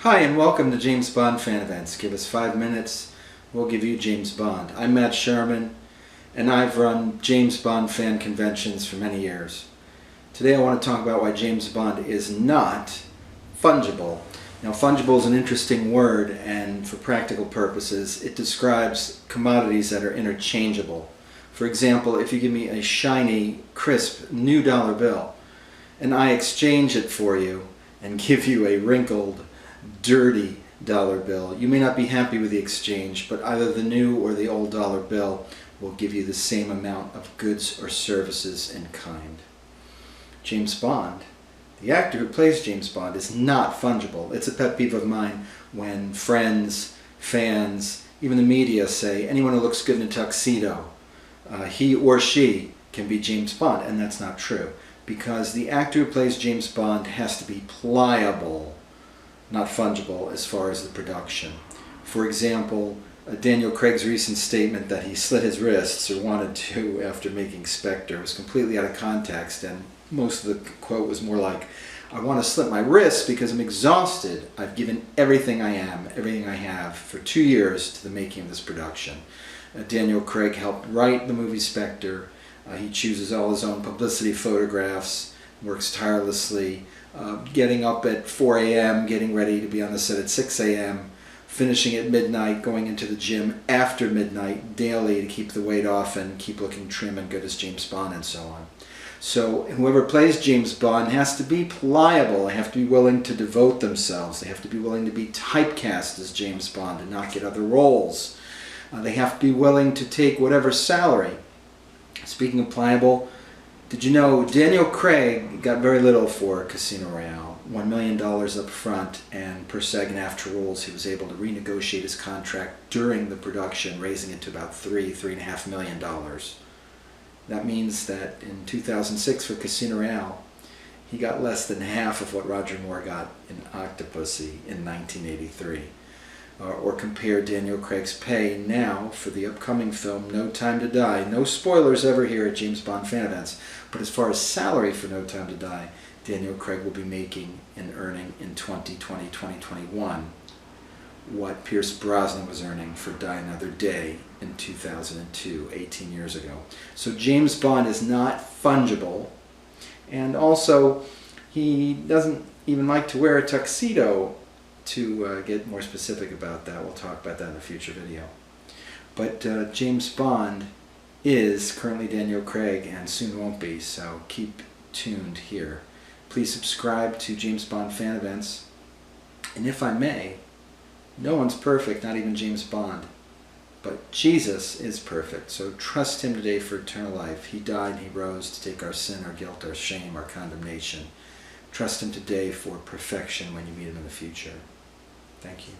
Hi and welcome to James Bond Fan Events. Give us 5 minutes, we'll give you James Bond. I'm Matt Sherman and I've run James Bond fan conventions for many years. Today I want to talk about why James Bond is not fungible. Now, fungible is an interesting word, and for practical purposes it describes commodities that are interchangeable. For example, if you give me a shiny, crisp, new dollar bill and I exchange it for you and give you a wrinkled, dirty dollar bill, you may not be happy with the exchange, but either the new or the old dollar bill will give you the same amount of goods or services in kind. James Bond, the actor who plays James Bond, is not fungible. It's a pet peeve of mine when friends, fans, even the media say anyone who looks good in a tuxedo, he or she can be James Bond, and that's not true, because the actor who plays James Bond has to be pliable, not fungible as far as the production. For example, Daniel Craig's recent statement that he slit his wrists, or wanted to, after making Spectre was completely out of context, and most of the quote was more like, I want to slit my wrists because I'm exhausted. I've given everything I am, everything I have, for 2 years to the making of this production. Daniel Craig helped write the movie Spectre. He chooses all his own publicity photographs, works tirelessly, getting up at 4 a.m., getting ready to be on the set at 6 a.m., finishing at midnight, going into the gym after midnight daily to keep the weight off and keep looking trim and good as James Bond, and so on. So whoever plays James Bond has to be pliable. They have to be willing to devote themselves. They have to be willing to be typecast as James Bond and not get other roles. They have to be willing to take whatever salary. Speaking of pliable, did you know Daniel Craig got very little for Casino Royale? $1 million up front, and per SAG and AFTRA rules he was able to renegotiate his contract during the production, raising it to about $3.5 million. That means that in 2006 for Casino Royale, he got less than half of what Roger Moore got in Octopussy in 1983. Or compare Daniel Craig's pay now for the upcoming film No Time to Die. No spoilers ever here at James Bond Fan Events, but as far as salary for No Time to Die, Daniel Craig will be making and earning in 2020-2021 what Pierce Brosnan was earning for Die Another Day in 2002, 18 years ago. So James Bond is not fungible, and also he doesn't even like to wear a tuxedo. To get more specific about that, we'll talk about that in a future video. But James Bond is currently Daniel Craig and soon won't be, so keep tuned here. Please subscribe to James Bond Fan Events. And if I may, no one's perfect, not even James Bond. But Jesus is perfect, so trust him today for eternal life. He died and he rose to take our sin, our guilt, our shame, our condemnation. Trust him today for perfection when you meet him in the future. Thank you.